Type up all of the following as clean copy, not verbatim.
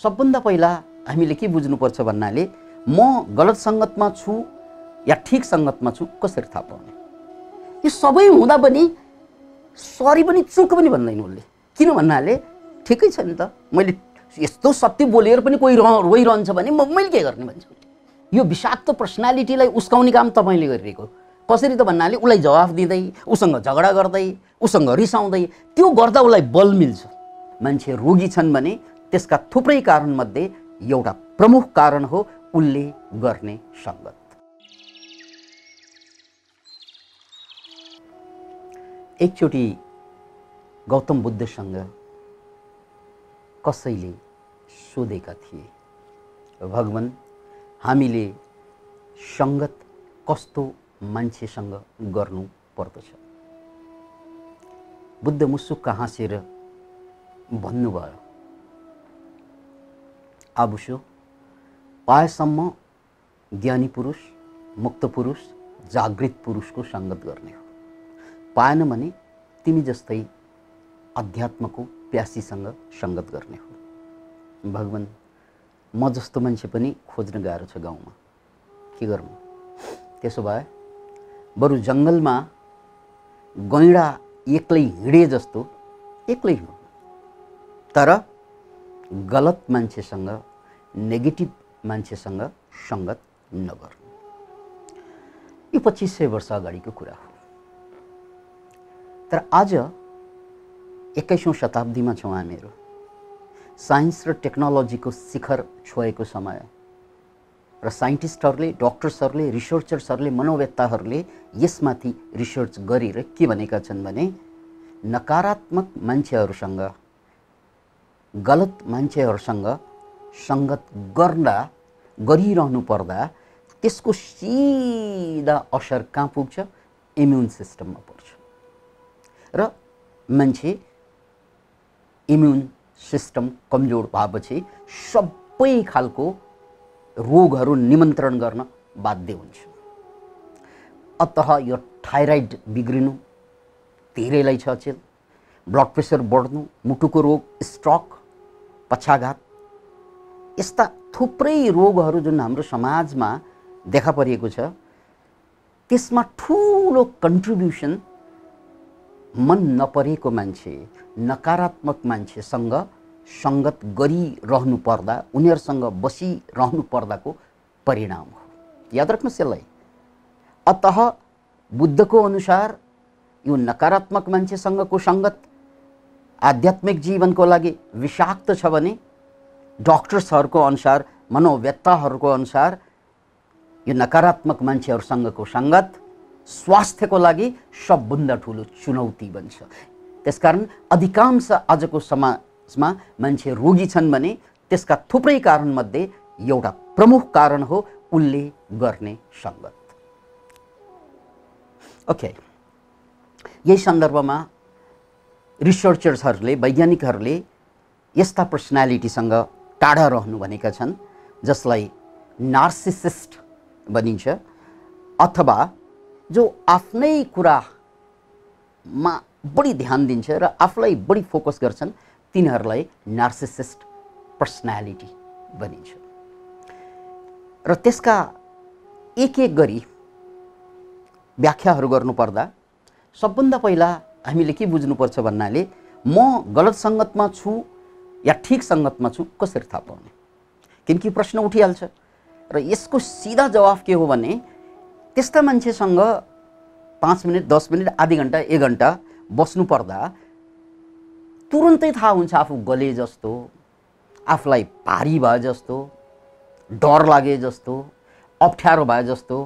सबभन्दा पहिला हामीले के बुझ्नुपर्छ भन्नाले म गलत सङ्गतमा छु या ठिक सङ्गतमा छु कसरी थाहा पाउने? यो सबै हुँदा पनि सरी पनि चुक पनि भन्दैन उसले। किन भन्नाले ठिकै छ नि त, मैले यस्तो सत्य बोलेर पनि कोही रोइरहन्छ भने मैले के गर्ने भन्छ। यो विषाक्त पर्सनालिटीलाई उस्काउने काम तपाईँले गरिरहेको। कसरी त भन्नाले उसलाई जवाफ दिँदै, उसँग झगडा गर्दै, उसँग रिसाउँदै, त्यो गर्दा उसलाई बल मिल्छ। मान्छे रोगी छन् भने त्यसका थुप्रै कारणमध्ये एउटा प्रमुख कारण हो उसले गर्ने सङ्गत। एकचोटि गौतम बुद्धसँग कसैले सोधेका थिए, भगवान हामीले सङ्गत कस्तो मान्छेसँग गर्नु पर्दछ? बुद्ध मुसुक्क हाँसेर भन्नुभयो, आबुसो पाएसम्म ज्ञानी पुरुष, मुक्त पुरुष, जागृत पुरुषको सङ्गत गर्ने हो। पाएन भने तिमी जस्तै अध्यात्मको प्यासीसँग सङ्गत गर्ने हो। भगवान म जस्तो मान्छे पनि खोज्न गाह्रो छ गाउँमा, के गर्नु? त्यसो भए बरु जङ्गलमा गैँडा एक्लै हिँडे जस्तो एक्लै हिँड्नु, तर गलत मान्छेसँग, नेगेटिभ मान्छेसँग सङ्गत नगर्नु। यो 2500 वर्ष अगाडिको कुरा हो। तर आज 21औं शताब्दीमा छौँ हामीहरू। साइन्स र टेक्नोलोजीको शिखर छोएको समय र साइन्टिस्टहरूले, डक्टर्सहरूले, रिसर्चर्सहरूले, मनोवेत्ताहरूले यसमाथि रिसर्च गरेर के भनेका छन् भने नकारात्मक मान्छेहरूसँग, गलत मान्छेहरूसँग सङ्गत गरिरहनु पर्दा त्यसको सिधा असर कहाँ पुग्छ? इम्युन सिस्टममा पर्छ र मान्छे इम्युन सिस्टम कमजोर भएपछि सबै खालको रोगहरू निमन्त्रण गर्न बाध्य हुन्छ। अतः यो थाइराइड बिग्रिनु धेरैलाई छ अचेल, ब्लड प्रेसर बढ्नु, मुटुको रोग, स्ट्रोक, पक्षाघात, यस्ता थुप्रै रोगहरू जुन हाम्रो समाजमा देखा परिएको छ, त्यसमा ठुलो कन्ट्रिब्युसन मन नपरेको मान्छे, नकारात्मक मान्छेसँग सङ्गत गरिरहनु पर्दा, उनीहरूसँग बसिरहनु पर्दाको परिणाम हो। याद राख्नुहोस् यसलाई। अतः बुद्धको अनुसार यो नकारात्मक मान्छेसँगको सङ्गत आध्यात्मिक जीवनको लागि विषाक्त छ भने डक्टर्सहरूको अनुसार, मनोवेत्ताहरूको अनुसार यो नकारात्मक मान्छेहरूसँगको सङ्गत स्वास्थ्यको लागि सबभन्दा ठुलो चुनौती बन्छ। त्यसकारण अधिकांश आजको समाजमा मान्छे रोगी छन् भने त्यसका थुप्रै कारणमध्ये एउटा प्रमुख कारण हो उसले गर्ने सङ्गत। ओके, यही सन्दर्भमा रिसर्चर्सहरूले, वैज्ञानिकहरूले यस्ता पर्सनालिटीसँग टाढा रहनु भनेका छन् जसलाई नार्सिसिस्ट भनिन्छ, अथवा जो आफ्नै कुरामा बढी ध्यान दिन्छ र आफूलाई बढी फोकस गर्छन्, तिनीहरूलाई नार्सिसिस्ट पर्सनालिटी भनिन्छ। र त्यसका एक एक गरी व्याख्याहरू गर्नुपर्दा सबभन्दा पहिला हामीले के बुझ्नुपर्छ भन्नाले म गलत सङ्गतमा छु या ठिक सङ्गतमा छु कसरी थाहा पाउने? किनकि प्रश्न उठिहाल्छ र यसको सिधा जवाफ के हो भने त्यस्ता मान्छेसँग 5 मिनट, 10 मिनट, आधी घन्टा, 1 घन्टा बस्नु पर्दा तुरुन्तै थाहा हुन्छ आफू गले जस्तो, आफूलाई भारी भए जस्तो, डर लागे जस्तो, अप्ठ्यारो भए जस्तो,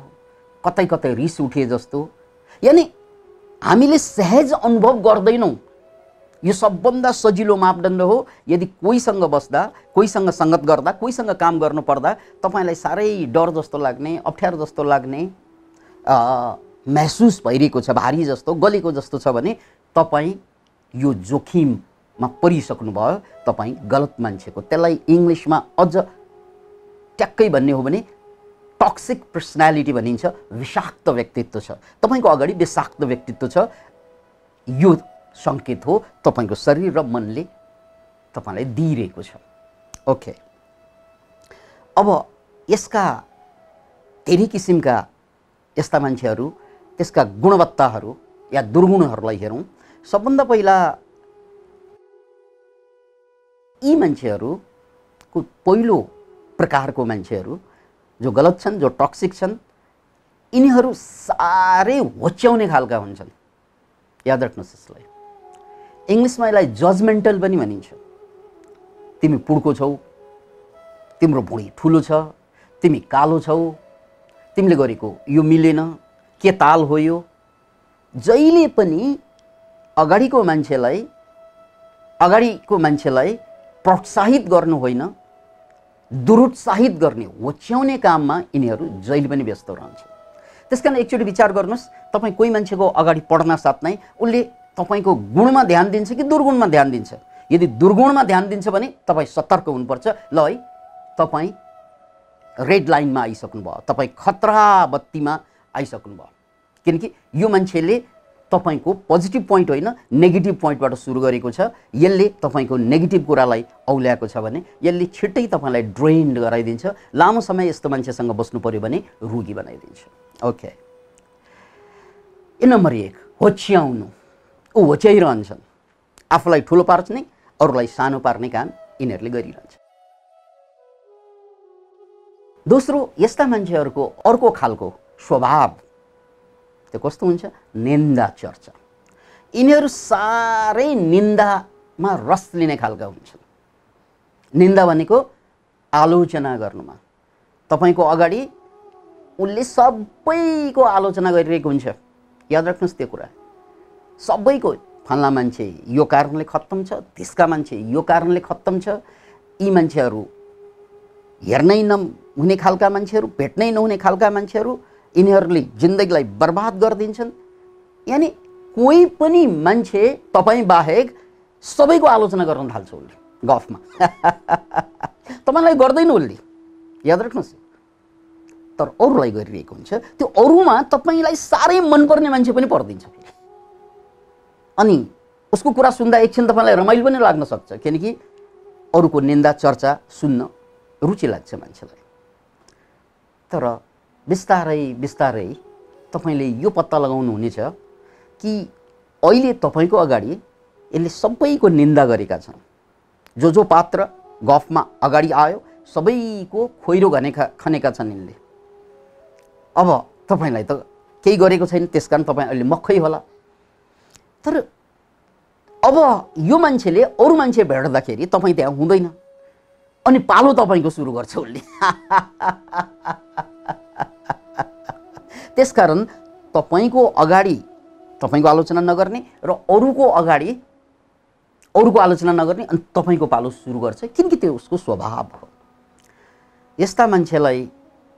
कतै कतै रिस उठे जस्तो। यानी हामीले सहज अनुभव गर्दैनौँ। यो सबभन्दा सजिलो मापदण्ड हो। यदि कोहीसँग बस्दा, कोहीसँग सङ्गत गर्दा, कोहीसँग काम गर्नु पर्दा तपाईलाई साह्रै डर जस्तो लाग्ने, अप्ठ्यारो जस्तो लाग्ने महसुस भइरहेको छ, भारी जस्तो, गलेको जस्तो छ भने तपाईँ यो जोखिममा परिसक्नु भयो, तपाईँ गलत मान्छेको, त्यसलाई इङ्ग्लिसमा अझ ट्याक्कै भन्ने हो भने टक्सिक पर्सनालिटी भनिन्छ, विषाक्त व्यक्तित्व छ। तपाईको अगाडि विषाक्त व्यक्तित्व छ। यो सङ्केत हो तपाईको शरीर र मनले तपाईलाई दिइरहेको छ। ओके, अब यसका धेरै किसिमका यस्ता मान्छेहरू, त्यसका गुणवत्ताहरू या दुर्गुणहरूलाई हेरौँ। सबभन्दा पहिला यी मान्छेहरूको पहिलो प्रकारको मान्छेहरू जो गलत छन्, जो टक्सिक छन्, यिनीहरू साह्रै होच्याउने खालका हुन्छन्। याद राख्नुहोस् यसलाई। इङ्ग्लिसमा यसलाई जजमेन्टल पनि भनिन्छ। तिमी पुड्को छौ, तिम्रो भुँडी ठुलो छ, तिमी कालो छौ, तिमीले गरेको यो मिलेन, के ताल हो यो। जहिले पनि अगाडिको मान्छेलाई प्रोत्साहित गर्नु होइन, दुरुत्साहित गर्ने, होच्याउने काममा यिनीहरू जहिले पनि व्यस्त रहन्छ। त्यसकारण एकचोटि विचार गर्नुहोस्, तपाईँ कोही मान्छेको अगाडि पढ्न साथ नै उसले तपाईँको गुणमा ध्यान दिन्छ कि दुर्गुणमा ध्यान दिन्छ? यदि दुर्गुणमा ध्यान दिन्छ भने तपाईँ सतर्क हुनुपर्छ। ल है, तपाईँ रेड लाइनमा आइसक्नुभयो, तपाईँ खतरा बत्तीमा आइसक्नुभयो। किनकि यो मान्छेले तपाईको पोजिटिभ पोइन्ट होइन नेगेटिभ पोइन्टबाट सुरु गरेको छ। यसले तपाईको नेगेटिभ कुरालाई औल्याएको छ भने यसले छिट्टै तपाईलाई ड्रेन्ड गराइदिन्छ। लामो समय यस्तो मान्छेसँग बस्नु पर्यो भने रोगी बनाइदिन्छ। Okay, number 1 होच्याउनु। ऊ होच्याइरहन्छन्, आफूलाई ठुलो पार्ने अरूलाई सानो पार्ने काम यिनीहरूले गरिरहन्छ। दोस्रो, यस्ता मान्छेहरूको अर्को खालको स्वभाव त्यो कस्तो हुन्छ? निन्दा चर्चा। यिनीहरू साह्रै निन्दामा रस लिने खालका हुन्छन्। निन्दा भनेको आलोचना गर्नुमा। तपाईको अगाडि उसले सबैको आलोचना गरिरहेको हुन्छ। याद राख्नुहोस् त्यो कुरा। सबैको, फल्ना मान्छे यो कारणले खत्तम छ, त्यसका मान्छे यो कारणले खत्तम छ, यी मान्छेहरू हेर्नै नहुने खालका मान्छेहरू, भेट्नै नहुने खालका मान्छेहरू, यिनीहरूले जिन्दगीलाई बर्बाद गरिदिन्छन्। यानी कोही पनि मान्छे तपाईँ बाहेक सबैको आलोचना गर्न थाल्छ उसले गफमा। तपाईँलाई गर्दैन उसले, याद राख्नुहोस्। तर अरूलाई गरिरहेको हुन्छ। त्यो अरूमा तपाईँलाई साह्रै मनपर्ने मान्छे पनि पर्दिन्छ। अनि उसको कुरा सुन्दा एकछिन तपाईँलाई रमाइलो पनि लाग्न सक्छ, किनकि अरूको निन्दा चर्चा सुन्न रुचि लाग्छ मान्छेलाई। तर बिस्तारै बिस्तारै तपाईले यो पत्ता लगाउनु हुनेछ कि अहिले तपाईको अगाडि यसले सबैको निन्दा गरेका छन्। जो पात्र गफमा अगाडि आयो सबैको खोइरो खनेका छन् यिनले। अब तपाईलाई त केही गरेको छैन, त्यसकारण तपाईँ अहिले मक्खै होला। तर अब यो मान्छेले अरू मान्छे भेट्दाखेरि तपाईँ त्यहाँ हुँदैन, अनि पालो तपाईको सुरु गर्छ उसले। त्यसकारण तपाईको अगाडि तपाईको आलोचना नगर्ने र अरूको अगाडि अरूको आलोचना नगर्ने, अनि तपाईको पालो सुरु गर्छ, किनकि त्यो उसको स्वभाव हो। यस्ता मान्छेलाई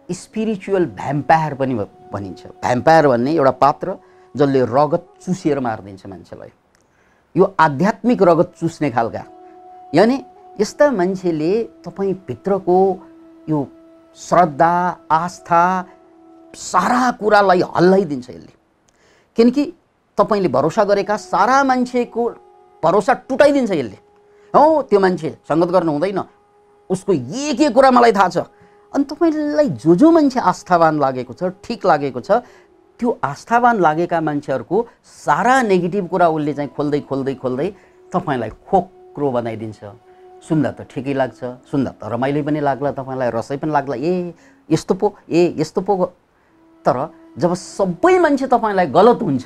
स्पिरिचुअल भ्याम्पायर पनि भनिन्छ। भ्याम्पायर भन्ने एउटा पात्र जसले रगत चुसेर मारिदिन्छ मान्छेलाई। यो आध्यात्मिक रगत चुस्ने खालका। यानी यस्ता मान्छेले तपाईँ भित्रको यो श्रद्धा, आस्था, सारा कुरालाई हल्लाइदिन्छ यसले। किनकि तपाईले भरोसा गरेका सारा मान्छेको भरोसा टुटाइदिन्छ यसले। हो, त्यो मान्छे संगत गर्नु हुँदैन, उसको एक कुरा मलाई थाहा छ। अनि तपाईलाई जो मान्छे आस्थावान लागेको छ, ठीक लागेको छ, त्यो आस्थावान लागेका मान्छेहरूको सारा नेगेटिभ कुरा उसले चाहिँ खोल्दै खोल्दै खोल्दै तपाईलाई खोक्रो बनाइदिन्छ। सुन्दा त ठिकै लाग्छ, सुन्दा त रमाइलो पनि लाग्ला, तपाईलाई रसै पनि लाग्ला, यस्तो पो यस्तो पो। तर जब सबै मान्छे तपाईलाई गलत हुन्छ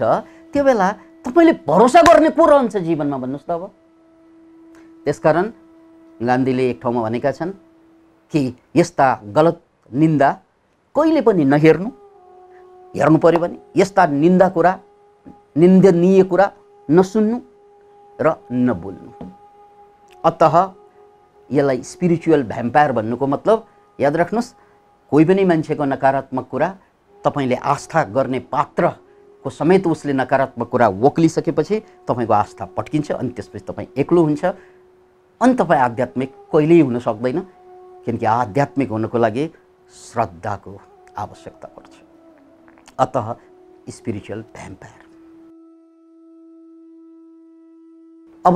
त्यो बेला तपाईले भरोसा गर्ने को रहन्छ जीवनमा भन्नुस् त। अब त्यसकारण गान्धीले एक ठाउँमा भनेका छन् कि यस्ता गलत निन्दा कहिले पनि नहेर्नु, हेर्नु पर्यो भने यस्ता निन्दा कुरा, निन्दनीय कुरा नसुन्नु र नबोल्नु। अतः यसलाई स्पिरिचुअल भ्याम्पायर भन्नुको मतलब याद राख्नुहोस्, कोही पनि मान्छेको नकारात्मक कुरा तपाईले आस्था गर्ने पात्रको समेत उसले नकारात्मक कुरा वक्लिसकेपछि तपाईको आस्था पट्किन्छ, अनि त्यसपछि तपाईँ एक्लो हुन्छ, अनि तपाईँ आध्यात्मिक कहिल्यै हुन सक्दैन। किनकि आध्यात्मिक हुनको लागि श्रद्धाको आवश्यकता पर्छ। अतः स्पिरिचुअल भ्याम्पायर। अब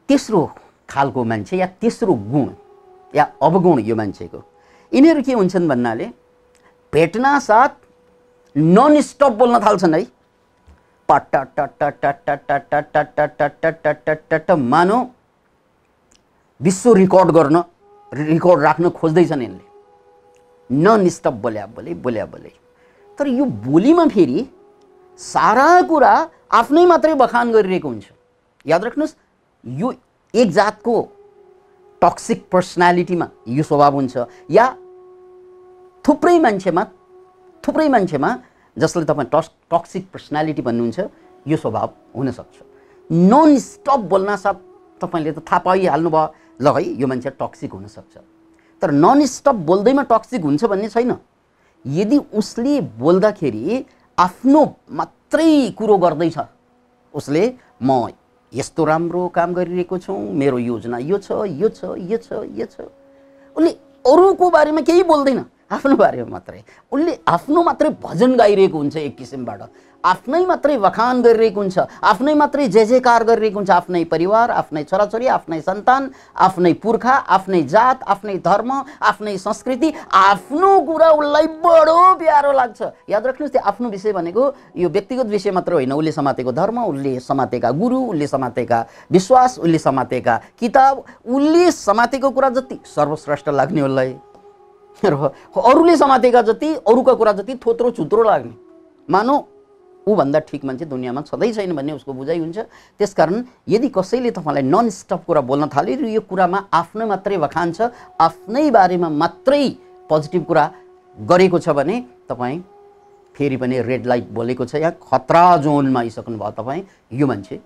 तेस्रो खालको मान्छे या तेस्रो गुण या अवगुण यो मान्छेको। यिनीहरू के हुन्छन् भन्नाले भेट्ना साथ नन स्टप बोल्न थाल्छन् है, पट्ट मानो विश्व रिकर्ड राख्न खोज्दैछन् यिनले, नन स्टप बोल्या बोले। तर यो बोलीमा फेरि सारा कुरा आफ्नै मात्रै बखान गरिरहेको हुन्छ। याद राख्नुहोस्, यो एक जातको टक्सिक पर्सनालिटीमा यो स्वभाव हुन्छ, या थुप्रै मान्छेमा जसले तपाईँ टक्सिक पर्सनालिटी भन्नुहुन्छ यो स्वभाव हुनसक्छ। नन स्टप बोल्न साथ तपाईँले त थाहा पाइहाल्नु भयो, ल है यो मान्छे टक्सिक हुनसक्छ। तर नन स्टप बोल्दैमा टक्सिक हुन्छ भन्ने छैन। यदि उसले बोल्दाखेरि आफ्नो मात्रै कुरो गर्दैछ, उसले म यस्तो राम्रो काम गरिरहेको छु, मेरो योजना यो छ, उसले अरूको बारेमा केही बोल्दैन, आफ्नो बारेमा मात्रै। उसले आफ्नो मात्रै भजन गाइरहेको हुन्छ, एक किसिमबाट आफ्नै मात्रै वखान गरिरहेको हुन्छ, आफ्नै मात्रै जयकार गरिरहेको हुन्छ, आफ्नै परिवार, आफ्नै छोराछोरी, आफ्नै सन्तान, आफ्नै पुर्खा, आफ्नै जात, आफ्नै धर्म, आफ्नै संस्कृति, आफ्नो कुरा उसलाई बडो प्यारो लाग्छ। याद राख्नुहोस्, त्यो आफ्नो विषय भनेको यो व्यक्तिगत विषय मात्र होइन, उसले समातेको धर्म, उसले समातेका गुरु, उसले समातेका विश्वास, उसले समातेका किताब, उसले समातेको कुरा जति सर्वश्रेष्ठ लाग्ने उसलाई, र अरूले समातेका जति, अरूका कुरा जति थोत्रो छुत्रो लाग्ने, मानो ऊभन्दा ठिक मान्छे दुनियाँमा छँदै छैन भन्ने उसको बुझाइ हुन्छ। त्यसकारण यदि कसैले तपाईँलाई नन स्टप कुरा बोल्न थाल्यो र यो कुरामा आफ्नो मात्रै वखान छ, आफ्नै बारेमा मात्रै पोजिटिभ कुरा गरेको छ भने तपाईँ फेरि पनि रेड लाइट बोलेको छ, या खतरा जोनमा आइसक्नु भयो तपाईँ। यो मान्छे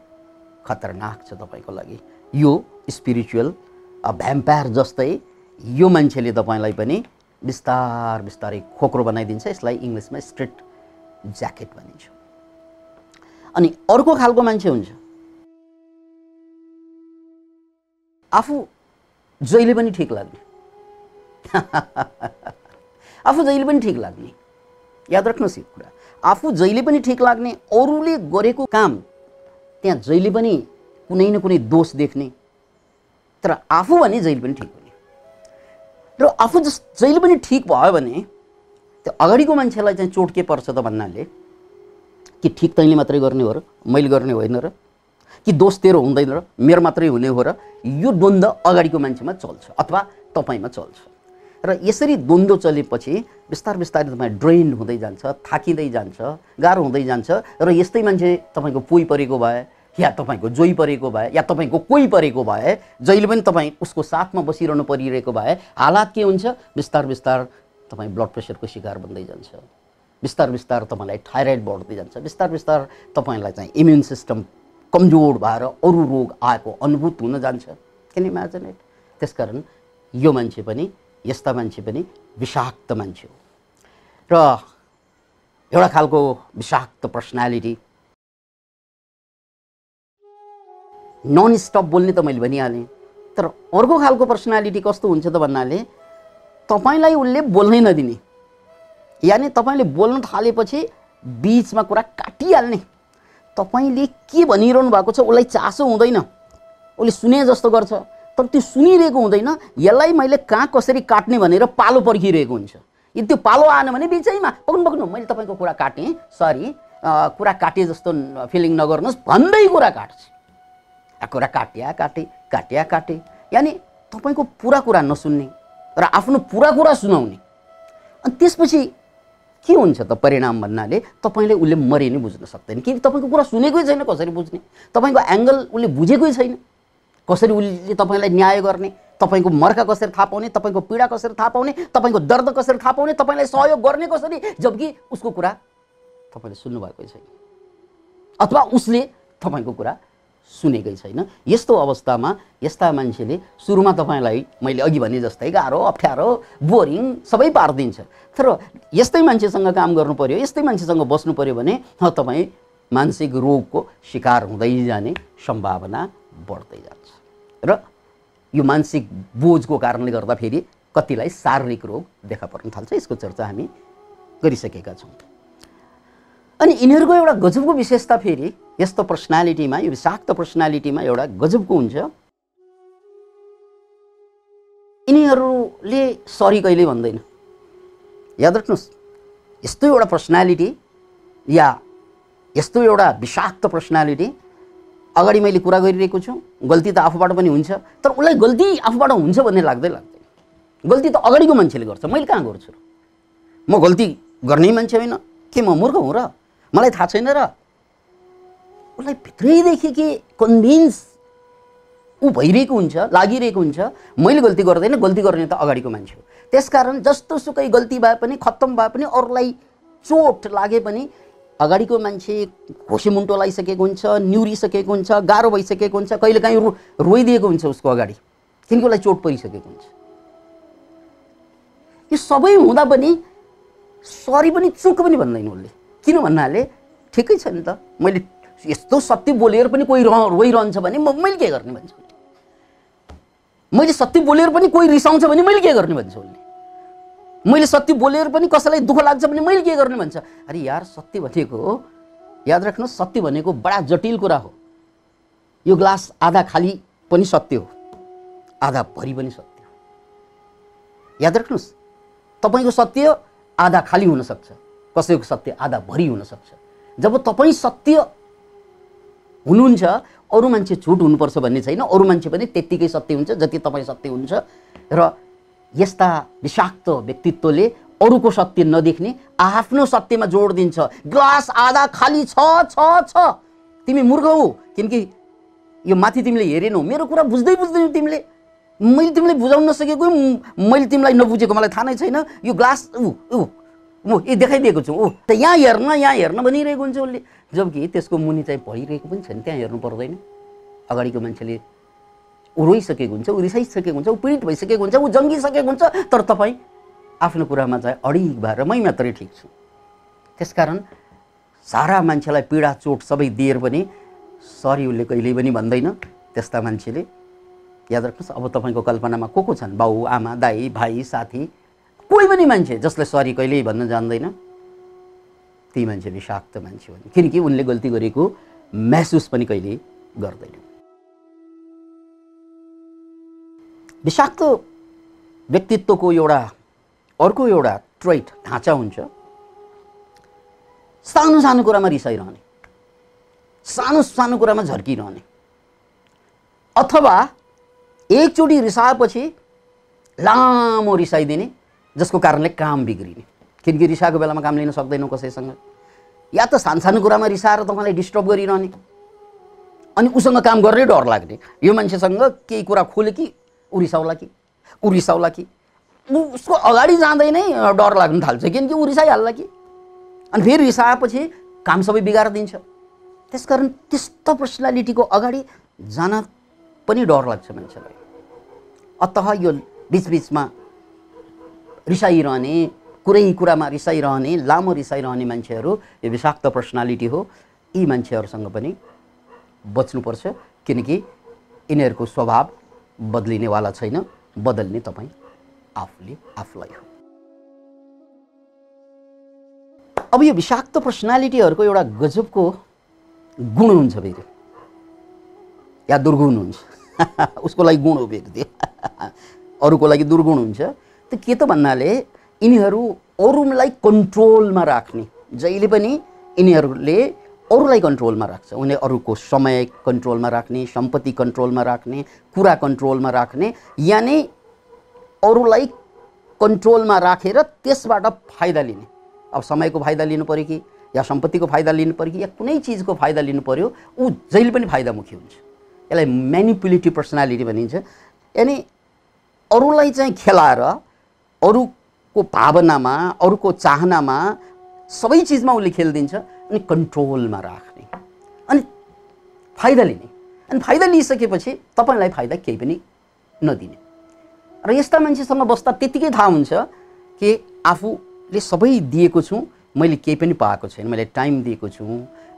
खतरनाक छ तपाईँको लागि। यो स्पिरिचुअल भ्याम्पायर जस्तै यो मान्छेले तपाईँलाई पनि बिस्तारै खोक्रो बनाइदिन्छ। यसलाई इङ्ग्लिसमा स्ट्रेट ज्याकेट भनिन्छ। अनि अर्को खालको मान्छे हुन्छ, आफू जहिले पनि ठिक लाग्ने आफू जहिले पनि ठिक लाग्ने। याद राख्नुहोस् यो कुरा, आफू जहिले पनि ठिक लाग्ने, अरूले गरेको काम त्यहाँ जहिले पनि कुनै न कुनै दोष देख्ने, तर आफू भने जहिले पनि ठिक हुने। र आफू जहिले पनि ठिक भयो भने त्यो अगाडिको मान्छेलाई चाहिँ चोट के पर्छ त भन्नाले कि ठिक तैँले मात्रै गर्ने हो र, मैले गर्ने होइन र, कि दोष तेरो हुँदैन र, मेरो मात्रै हुने हो र, यो द्वन्द्व अगाडिको मान्छेमा चल्छ अथवा तपाईँमा चल्छ। र यसरी द्वन्द्व चलेपछि बिस्तारै तपाईँ ड्रेन हुँदै जान्छ, थाकिँदै जान्छ, गाह्रो हुँदै जान्छ। र यस्तै मान्छे तपाईँको पोइ परेको भए, या तपाईँको जोइ परेको भए, या तपाईँको कोही परेको भए, जहिले पनि तपाईँ उसको साथमा बसिरहनु परिरहेको भए हालात के हुन्छ, बिस्तार तपाईँ ब्लड प्रेसरको शिकार बन्दै जान्छ, बिस्तार तपाईँलाई थाइरोइड बढ्दै जान्छ, बिस्तार तपाईँलाई चाहिँ इम्युन सिस्टम कमजोर भएर अरू रोग आएको अनुभूत हुन जान्छ। Can you imagine it? त्यसकारण यो मान्छे पनि, यस्ता मान्छे पनि विषाक्त मान्छे हो। र एउटा खालको विषाक्त पर्सनालिटी नन स्टप बोल्ने त मैले भनिहालेँ। तर अर्को खालको पर्सनालिटी कस्तो हुन्छ त भन्नाले तपाईँलाई उसले बोल्नै नदिने, यानि तपाईँले बोल्न थालेपछि बिचमा कुरा काटिहाल्ने। तपाईँले के भनिरहनु भएको छ उसलाई चासो हुँदैन, उसले सुने जस्तो गर्छ, तर त्यो सुनिरहेको हुँदैन। यसलाई मैले कहाँ कसरी काट्ने भनेर पालो पर्खिरहेको हुन्छ। यदि त्यो पालो आएन भने बिचैमा पक्नु मैले तपाईँको कुरा काटेँ, सरी कुरा काटे जस्तो फिलिङ नगर्नुहोस् भन्दै कुरा काट्छ। कुरा काटे यानि तपाईँको पुरा कुरा नसुन्ने र आफ्नो पुरा कुरा सुनाउने। अनि त्यसपछि के हुन्छ त परिणाम भन्नाले तपाईँले उसले मरे नै बुझ्न सक्दैन, किनकि तपाईँको कुरा सुनेकै छैन। कसरी बुझ्ने? तपाईँको एङ्गल उसले बुझेकै छैन। कसरी उसले तपाईँलाई न्याय गर्ने, तपाईँको मर्का कसरी थाहा पाउने, तपाईँको पीडा कसरी थाहा पाउने, तपाईँको दर्द कसरी थाहा पाउने, तपाईँलाई सहयोग गर्ने कसरी, जबकि उसको कुरा तपाईँले सुन्नुभएकै छैन अथवा उसले तपाईँको कुरा सुनेकै छैन। यस्तो अवस्थामा यस्ता मान्छेले सुरुमा तपाईँलाई मैले अघि भने जस्तै गाह्रो, अप्ठ्यारो, बोरिङ सबै पारिदिन्छ। तर यस्तै मान्छेसँग काम गर्नु पर्यो, यस्तै मान्छेसँग बस्नु पर्यो भने तपाईँ मानसिक रोगको शिकार हुँदै जाने सम्भावना बढ्दै जान्छ। र यो मानसिक बोझको कारणले गर्दा फेरि कतिलाई शारीरिक रोग देखा पर्न थाल्छ। यसको चर्चा हामी गरिसकेका छौँ। अनि यिनीहरूको एउटा गजबको विशेषता फेरि यस्तो पर्सनालिटीमा, यो विषाक्त पर्सनालिटीमा एउटा गजबको हुन्छ, यिनीहरूले सरी कहिल्यै भन्दैन। याद राख्नुहोस्, यस्तो एउटा पर्सनालिटी या यस्तो एउटा विषाक्त पर्सनालिटी अगाडि मैले कुरा गरिरहेको छु, गल्ती त आफूबाट पनि हुन्छ, तर उसलाई गल्ती आफूबाट हुन्छ भन्ने लाग्दैन। गल्ती त अगाडिको मान्छेले गर्छ, मैले कहाँ गर्छु र? म गल्ती गर्ने मान्छे होइन के? म मूर्ख हुँ र? मलाई थाहा छैन र? उसलाई भित्रैदेखि के कन्भिन्स ऊ भइरहेको हुन्छ, लागिरहेको हुन्छ मैले गल्ती गर्दैन, गल्ती गर्ने त अगाडिको मान्छे हो। त्यसकारण जस्तो सुकै गल्ती भए पनि, खत्तम भए पनि, अरूलाई चोट लागे पनि अगाडिको मान्छे घोसेमुन्टो लगाइसकेको हुन्छ, निउरिसकेको हुन्छ, गाह्रो भइसकेको हुन्छ, कहिलेकाहीँ रोइदिएको हुन्छ उसको अगाडि, किनकि उसलाई चोट परिसकेको हुन्छ। यो सबै हुँदा पनि सरी पनि चुक पनि भन्दैन उसले। किन भन्नाले ठिकै छ नि त, मैले यस्तो सत्य बोलेर पनि कोही रोइरहन्छ भने मैले के गर्ने भन्छ उसले। मैले सत्य बोलेर पनि कोही रिसाउँछ भने मैले के गर्ने भन्छ उसले। मैले सत्य बोलेर पनि कसैलाई दुःख लाग्छ भने मैले के गर्ने भन्छ। अरे यार, सत्य भनेको, याद राख्नुहोस्, सत्य भनेको बडा जटिल कुरा हो। यो ग्लास आधा खाली पनि सत्य हो, आधा भरि पनि सत्य हो। याद राख्नुहोस्, तपाईको सत्य आधा खाली हुन सक्छ, कसैको सत्य आधा भरि हुन सक्छ। जब तपाईँ सत्य हुनुहुन्छ, अरू मान्छे झुट हुनुपर्छ भन्ने छैन, अरू मान्छे पनि त्यत्तिकै सत्य हुन्छ जति तपाईँ सत्य हुन्छ। र यस्ता विषाक्त व्यक्तित्वले अरूको सत्य नदेख्ने, आफ्नो सत्यमा जोड दिन्छ। ग्लास आधा खाली छ छ छ, तिमी मूर्ख हौ, किनकि यो माथि तिमीले हेरेनौ, मेरो कुरा बुझ्दै बुझ्दैनौ तिमीले, मैले तिमीलाई बुझाउन नसकेको, मैले तिमीलाई नबुझेको मलाई थाहा नै छैन, यो ग्लास देखाइदिएको छु, त यहाँ हेर्न भनिरहेको हुन्छ उसले। जबकि त्यसको मुनि चाहिँ भइरहेको पनि छैन, त्यहाँ हेर्नु पर्दैन। अगाडिको मान्छेले ऊ रोइसकेको हुन्छ, ऊ रिसाइसकेको हुन्छ, ऊ पीडित भइसकेको हुन्छ, ऊ जङ्गिसकेको हुन्छ, तर तपाईँ आफ्नो कुरामा चाहिँ अडिग भएर मै मात्रै ठिक छु। त्यसकारण सारा मान्छेलाई पीडा चोट सबै दिएर पनि सरी उसले कहिल्यै पनि भन्दैन। त्यस्ता मान्छेले, याद राख्नुहोस्, अब तपाईँको कल्पनामा को छन्? बाउ, आमा, दाई, भाइ, साथी, कोही पनि मान्छे जसले सरी कहिल्यै भन्न जान्दैन, ती मान्छे विषाक्त मान्छे हुन्, किनकि उनले गल्ती गरेको महसुस पनि कहिल्यै गर्दैन। विषाक्त व्यक्तित्वको अर्को एउटा ट्रेट, ढाँचा हुन्छ, सानो सानो कुरामा रिसाइरहने, सानो सानो कुरामा झर्किरहने, अथवा एकचोटि रिसाएपछि लामो रिसाइदिने, जसको कारणले काम बिग्रिने। किनकि रिसाएको बेलामा काम लिन सक्दैनौ कसैसँग, या त सानसानो कुरामा रिसाएर तपाईँलाई डिस्टर्ब गरिरहने, अनि उसँग काम गर्नै डर लाग्ने। यो मान्छेसँग केही कुरा खोले कि ऊ रिसाउला कि उसको अगाडि जाँदै नै डर लाग्न थाल्छ, किनकि ऊ रिसाइहाल्ला कि, अनि फेरि रिसाएपछि काम सबै बिगार दिन्छ। त्यसकारण त्यस्तो पर्सनालिटीको अगाडि जान पनि डर लाग्छ मान्छेलाई। अतः यो बिचबिचमा रिसाइरहने, कुरामा रिसाइरहने, लामो रिसाइरहने मान्छेहरू यो विषाक्त पर्सनालिटी हो। यी मान्छेहरूसँग पनि बच्नुपर्छ, किनकि यिनीहरूको स्वभाव बदलिनेवाला छैन, बदल्ने तपाईँ आफूले आफूलाई हो। अब यो विषाक्त पर्सनालिटीहरूको एउटा गजबको गुण हुन्छ फेरि, या दुर्गुण हुन्छ। उसको लागि गुण हो फेरि त्यो, अरूको लागि दुर्गुण हुन्छ। त के त भन्नाले यिनीहरू अरूलाई कन्ट्रोलमा राख्ने, जहिले पनि यिनीहरूले अरूलाई कन्ट्रोलमा राख्छ। उनीहरूले अरूको समय कन्ट्रोलमा राख्ने, सम्पत्ति कन्ट्रोलमा राख्ने, कुरा कन्ट्रोलमा राख्ने, यानि अरूलाई कन्ट्रोलमा राखेर त्यसबाट फाइदा लिने। अब समयको फाइदा लिनु पर्यो कि, या सम्पत्तिको फाइदा लिनु पर्यो कि, या कुनै चिजको फाइदा लिनु पर्यो, ऊ जहिले पनि फाइदामुखी हुन्छ। यसलाई म्यानिपुलेटिभ पर्सनालिटी भनिन्छ। यानि अरूलाई चाहिँ खेलाएर, अरूको भावनामा, अरूको चाहनामा, सबै चिजमा उसले खेलिदिन्छ, अनि कन्ट्रोलमा राख्ने, अनि फाइदा लिने। अनि फाइदा लिइसकेपछि तपाईँलाई फाइदा केही पनि नदिने। र यस्ता मान्छेसँग बस्दा त्यतिकै थाहा हुन्छ कि आफूले सबै दिएको छु, मैले केही पनि पाएको छैन। मैले टाइम दिएको छु,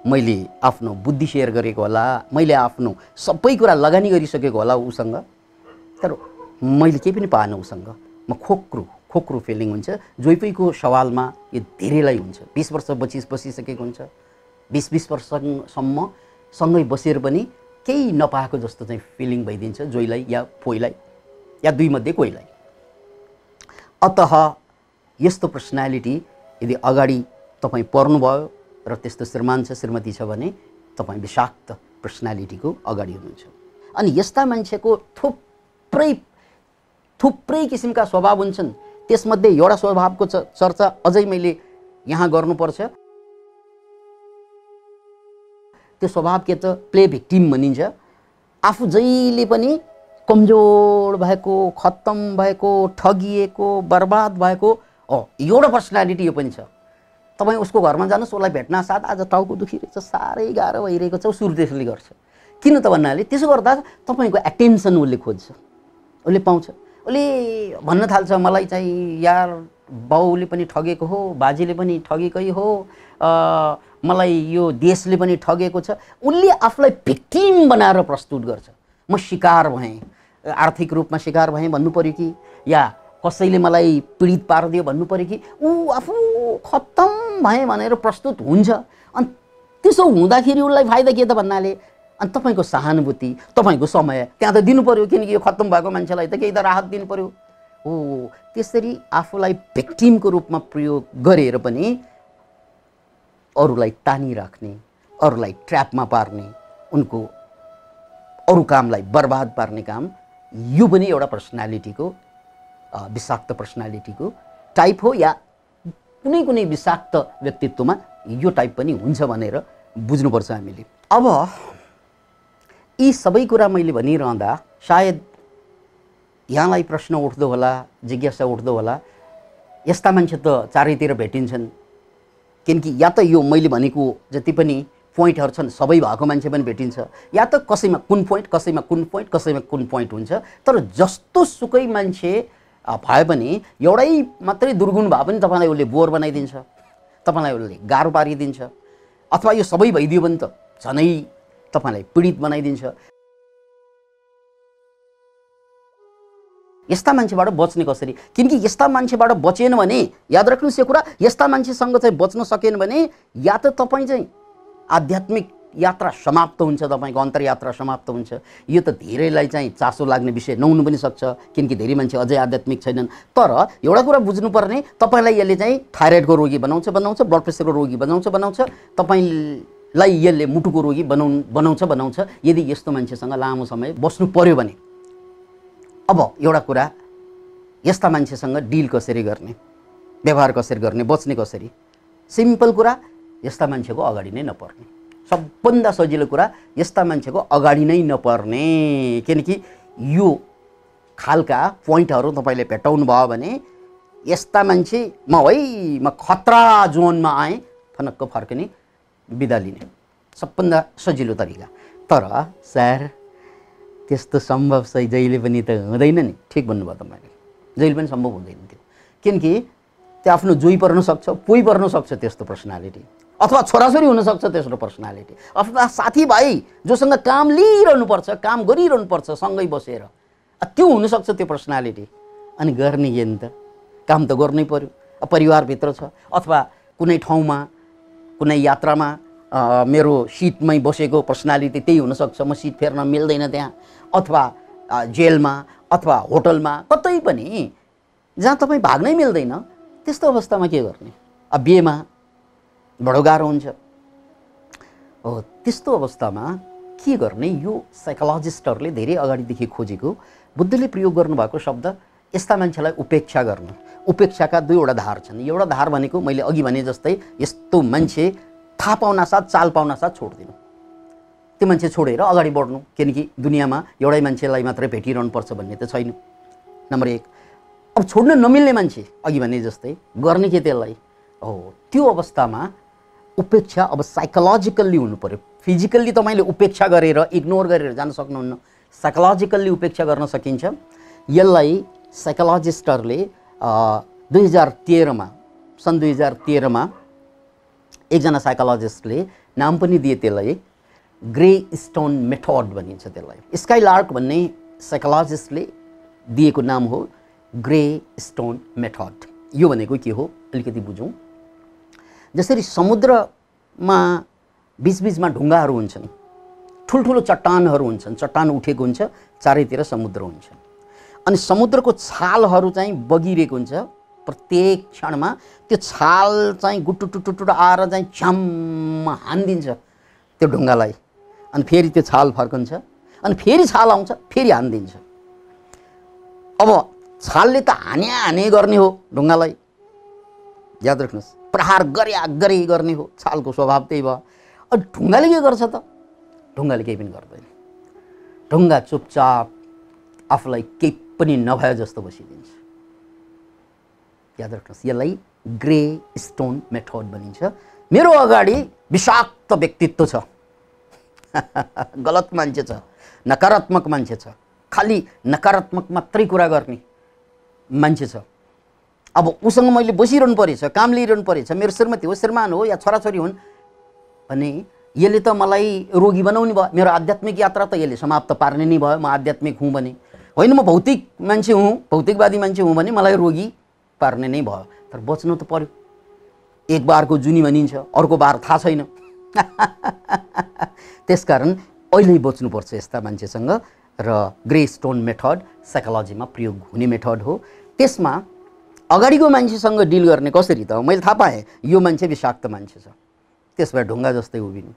मैले आफ्नो बुद्धि सेयर गरेको होला, मैले आफ्नो सबै कुरा लगानी गरिसकेको होला उसँग, तर मैले केही पनि पाएन उसँग। म खोक्रो फिलिङ हुन्छ। जोइपैको सवालमा यो धेरैलाई हुन्छ। 20 वर्ष बसिसकेको हुन्छ, 20 वर्षसम्म सँगै बसेर पनि केही नपाएको जस्तो चाहिँ फिलिङ भइदिन्छ जोइलाई या फोइलाई, या दुई मध्ये कोहीलाई। अतः यस्तो पर्सनालिटी यदि अगाडि तपाईँ पर्नुभयो र त्यस्तो श्रीमान छ श्रीमती छ भने तपाईँ विषाक्त पर्सनालिटीको अगाडि हुनुहुन्छ। अनि यस्ता मान्छेको थुप्रै किसिमका स्वभाव हुन्छन्। त्यसमध्ये एउटा स्वभावको चर्चा अझै मैले यहाँ गर्नुपर्छ। त्यो स्वभाव के त प्ले भिक्टिम भनिन्छ। आफू जहिले पनि कमजोर भएको, खत्तम भएको, ठगिएको, बर्बाद भएको एउटा पर्सनालिटी यो पनि छ। तपाईँ उसको घरमा जानुहोस्, उसलाई भेट्न साथ आज टाउको दुखिरहेछ, साह्रै गाह्रो भइरहेको छ, सुरु त्यसले गर्छ। किन त भन्नाले त्यसो गर्दा तपाईँको एटेन्सन उसले खोज्छ, उसले पाउँछ। उसले भन्न थाल्छ मलाई चाहिँ यार बाउले पनि ठगेको हो, बाजेले पनि ठगेकै हो, मलाई यो देशले पनि ठगेको छ। उसले आफूलाई भिक्टिम बनाएर प्रस्तुत गर्छ। म शिकार भएँ, आर्थिक रूपमा शिकार भएँ भन्नु पर्यो कि या कसैले मलाई पीडित पारिदियो भन्नु पर्यो कि ऊ आफू खत्तम भएँ भनेर प्रस्तुत हुन्छ। अनि त्यसो हुँदाखेरि उसलाई फाइदा के त भन्नाले अनि तपाईँको सहानुभूति, तपाईँको समय त्यहाँ त दिनु पर्यो, किनकि यो खत्तम भएको मान्छेलाई त केही त राहत दिनु पर्यो। हो त्यसरी आफूलाई भिक्टिमको रूपमा प्रयोग गरेर पनि अरूलाई तानिराख्ने, अरूलाई ट्र्यापमा पार्ने, उनको अरू कामलाई बर्बाद पार्ने काम, यो पनि एउटा पर्सनालिटीको विषाक्त पर्सनालिटीको टाइप हो। या कुनै कुनै विषाक्त व्यक्तित्वमा यो टाइप पनि हुन्छ भनेर बुझ्नुपर्छ हामीले। अब यी सबै कुरा मैले भनिरहँदा सायद यहाँलाई प्रश्न उठ्दो होला, जिज्ञासा उठ्दो होला, यस्ता मान्छे त चारैतिर भेटिन्छन्, किनकि या त यो मैले भनेको जति पनि पोइन्टहरू छन् सबै भएको मान्छे पनि भेटिन्छ, या त कसैमा कुन पोइन्ट, कसैमा कुन पोइन्ट, कसैमा कुन पोइन्ट हुन्छ। तर जस्तो सुकै मान्छे भए पनि एउटै मात्रै दुर्गुण भए पनि तपाईँलाई उसले बोर बनाइदिन्छ, तपाईँलाई उसले गाह्रो पारिदिन्छ, अथवा यो सबै भइदियो भने त झनै तपाईँलाई पीडित बनाइदिन्छ। यस्ता मान्छेबाट बच्ने कसरी? किनकि यस्ता मान्छेबाट बचेन भने याद राख्नुहोस् यो कुरा, यस्ता मान्छेसँग चाहिँ बच्न सकेन भने या त तपाईँ चाहिँ आध्यात्मिक यात्रा समाप्त हुन्छ, तपाईँको अन्तर्यात्रा समाप्त हुन्छ। यो त धेरैलाई चाहिँ चासो लाग्ने विषय नहुनु पनि सक्छ, किनकि धेरै मान्छे अझै आध्यात्मिक छैनन्। तर एउटा कुरा बुझ्नुपर्ने, तपाईँलाई यसले चाहिँ थाइरोइडको रोगी बनाउँछ, ब्लड प्रेसरको रोगी बनाउँछ, तपाईँलाई यसले मुटुको रोगी बनाउँछ यदि यस्तो मान्छेसँग लामो समय बस्नु पर्यो भने। अब एउटा कुरा, यस्ता मान्छेसँग डिल कसरी गर्ने, व्यवहार कसरी गर्ने, बच्ने कसरी? सिम्पल कुरा, यस्ता मान्छेको अगाडि नै नपर्ने। सबभन्दा सजिलो कुरा, यस्ता मान्छेको अगाडि नै नपर्ने। किनकि यो खालका पोइन्टहरू तपाईँले भेटाउनु भयो भने यस्ता मान्छे म खतरा जोनमा आएँ फनक्क फर्कने, बिदा लिने सबभन्दा सजिलो तरिका। तर सर त्यस्तो सम्भव चाहिँ जहिले पनि त हुँदैन नि। ठिक भन्नुभयो तपाईँले, जहिले पनि सम्भव हुँदैन त्यो, किनकि त्यो आफ्नो जोइ पर्न सक्छ, पोइ पर्न सक्छ त्यस्तो पर्सनालिटी, अथवा छोराछोरी हुनसक्छ त्यस्तो पर्सनालिटी, अथवा साथीभाइ जोसँग काम लिइरहनुपर्छ, काम गरिरहनुपर्छ सँगै बसेर, त्यो हुनसक्छ त्यो पर्सनालिटी। अनि गर्ने के नि त, काम त गर्नै पर्यो। परिवारभित्र छ अथवा कुनै ठाउँमा कुनै यात्रामा मेरो सिटमै बसेको पर्सनालिटी त्यही हुनसक्छ, म सिट फेर्न मिल्दैन त्यहाँ, अथवा जेलमा अथवा होटलमा कतै पनि जहाँ तपाईँ भाग्नै मिल्दैन, त्यस्तो अवस्थामा के गर्ने? अब बिहेमा बडो गाह्रो हुन्छ। हो त्यस्तो अवस्थामा के गर्ने? यो साइकोलोजिस्टहरूले धेरै अगाडिदेखि खोजेको, बुद्धले प्रयोग गर्नुभएको शब्द, यस्ता मान्छेलाई उपेक्षा गर्नु। उपेक्षाका दुईवटा धार छन्। एउटा धार भनेको मैले अघि भने जस्तै यस्तो मान्छे थाहा पाउनासाथ, चाल पाउनासाथ छोडिदिनु, त्यो मान्छे छोडेर अगाडि बढ्नु, किनकि दुनियाँमा एउटै मान्छेलाई मात्रै भेटिरहनुपर्छ भन्ने त छैन, नम्बर 1। अब छोड्न नमिल्ने मान्छे अघि भने जस्तै गर्ने के त्यसलाई? हो त्यो अवस्थामा उपेक्षा अब साइकोलोजिकल्ली हुनु पर्यो। फिजिकल्ली तपाईँले उपेक्षा गरेर इग्नोर गरेर जान सक्नुहुन्न, साइकोलोजिकल्ली उपेक्षा गर्न सकिन्छ। यसलाई साइकोलोजिस्टहरूले 2013मा सन् 2013मा एकजना साइकोलोजिस्टले नाम पनि दिए त्यसलाई, ग्रे स्टोन मेथड भनिन्छ त्यसलाई। स्काइलार्क भन्ने साइकोलोजिस्टले दिएको नाम हो ग्रे स्टोन मेथड। यो भनेको के हो अलिकति बुझौँ। जसरी समुद्रमा बीचबीचमा ढुङ्गाहरू हुन्छन्, ठुल्ठुलो चट्टानहरू हुन्छन्, चट्टान उठेको हुन्छ, चारैतिर समुद्र हुन्छ। अनि समुद्रको छालहरू चाहिँ बगिरहेको हुन्छ प्रत्येक क्षणमा। त्यो छाल चाहिँ गुटुटुटुटु आएर चाहिँ झ्याम्म हानिदिन्छ त्यो ढुङ्गालाई, अनि फेरि त्यो छाल फर्कन्छ, अनि फेरि छाल आउँछ, फेरि हानिदिन्छ। अब छालले त हाने गर्ने हो ढुङ्गालाई, याद राख्नुहोस्, प्रहार गरे गर्ने हो, छालको स्वभाव त्यही भयो। अब ढुङ्गाले के गर्छ त? ढुङ्गाले केही पनि गर्दैन। ढुङ्गा चुपचाप आफूलाई केही पनि नभए जस्तो बसिदिन्छ। याद राख्नुहोस्, यसलाई ग्रे स्टोन मेथड भनिन्छ। मेरो अगाडि विषाक्त व्यक्तित्व छ, गलत मान्छे छ, नकारात्मक मान्छे छ, खालि नकारात्मक मात्रै कुरा गर्ने मान्छे छ। अब उसँग मैले बसिरहनु परेछ, काम लिइरहनु परेछ, मेरो श्रीमती हो, श्रीमान हो या छोराछोरी हुन् भने यसले त मलाई रोगी बनाउने भयो। मेरो आध्यात्मिक यात्रा त यसले समाप्त पार्ने नै भयो। म आध्यात्मिक हुँ भने होइन, म भौतिक मान्छे हुँ, भौतिकवादी मान्छे हुँ भने मलाई रोगी पार्ने नै भयो। तर बच्नु त पर्यो। एक बारको जुनी भनिन्छ, अर्को बार थाहा छैन। त्यसकारण अहिले बच्नुपर्छ यस्ता मान्छेसँग। र ग्रे स्टोन मेथड साइकोलोजीमा प्रयोग हुने मेथड हो। त्यसमा अगाडिको मान्छेसँग डिल गर्ने कसरी त? मैले थाहा पाएँ यो मान्छे विषाक्त मान्छे छ, त्यस भए ढुङ्गा जस्तै उभिनु,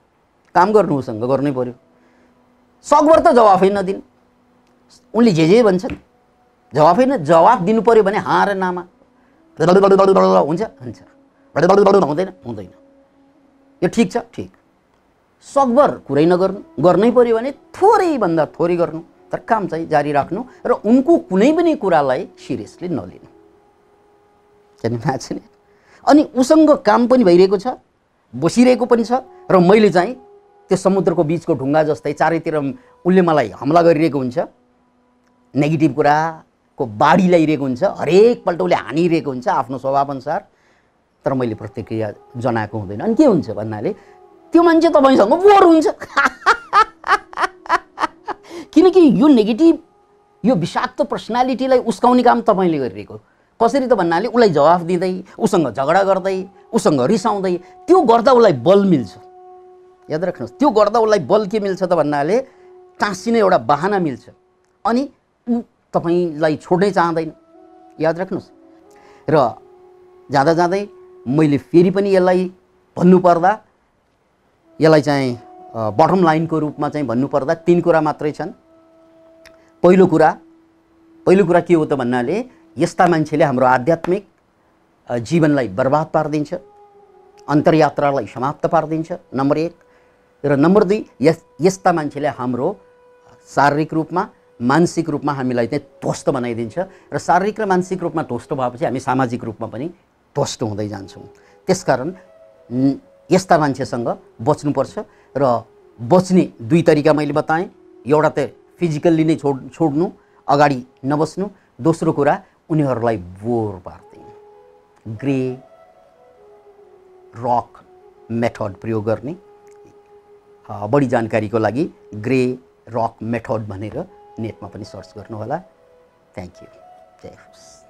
काम गर्नु उसँग गर्नै पर्यो। सकभर त जवाफै नदिनु। उनले जे भन्छन् जवाफै जवाफ दिनु पर्यो भने हाँ र नामा हुन्छ हुन्छ, हुँदैन, यो ठिक छ ठिक। सकभर कुरै नगर्नु, गर्नै पर्यो भने थोरैभन्दा थोरै गर्नु, तर काम चाहिँ जारी राख्नु र उनको कुनै पनि कुरालाई सिरियसली नलिनु। अनि उसँग काम पनि भइरहेको छ, बसिरहेको पनि छ, र मैले चाहिँ त्यो समुद्रको बिचको ढुङ्गा जस्तै चारैतिर उसले मलाई हमला गरिरहेको हुन्छ, नेगेटिभ कुराको बाढी ल्याइरहेको हुन्छ, हरेकपल्ट उसले हानिरहेको हुन्छ आफ्नो स्वभावअनुसार, तर मैले प्रतिक्रिया जनाएको हुँदैन। अनि के हुन्छ भन्नाले त्यो मान्छे तपाईँसँग बोर हुन्छ। किनकि यो नेगेटिभ, यो विषाक्त पर्सनालिटीलाई उस्काउने काम तपाईँले गरिरहेको। कसरी त भन्नाले उसलाई जवाफ दिँदै, उसँग झगडा गर्दै, उसँग रिसाउँदै, त्यो गर्दा उसलाई बल मिल्छ। याद राख्नुहोस्, त्यो गर्दा उसलाई बल के मिल्छ त भन्नाले टाँसिने एउटा बहाना मिल्छ, अनि ऊ तपाईँलाई छोड्नै चाहँदैन। याद राख्नुहोस्। र जाँदा जाँदै मैले फेरि पनि यसलाई भन्नुपर्दा, यसलाई चाहिँ बटम लाइनको रूपमा चाहिँ भन्नुपर्दा 3 कुरा मात्रै छन्। पहिलो कुरा के हो त भन्नाले यस्ता मान्छेले हाम्रो आध्यात्मिक जीवनलाई बर्बाद पारिदिन्छ, अन्तर्यात्रालाई समाप्त पारिदिन्छ, नम्बर 1। र नम्बर 2, यस्ता मान्छेले हाम्रो शारीरिक रूपमा मानसिक रूपमा हामीलाई चाहिँ ध्वस्त बनाइदिन्छ, र शारीरिक र मानसिक रूपमा ध्वस्त भएपछि हामी सामाजिक रूपमा पनि ध्वस्त हुँदै जान्छौँ। त्यसकारण यस्ता मान्छेसँग बच्नुपर्छ। र बच्ने 2 तरिका मैले बताएँ। एउटा त फिजिकल्ली नै छोड्नु, अगाडि नबस्नु। दोस्रो कुरा, उनीहरूलाई बोर पार्दैन। ग्रे रक मेथड प्रयोग गर्ने। बढी जानकारीको लागि ग्रे रक मेथड भनेर नेटमा पनि सर्च गर्नुहोला। Thank you. जय होस्।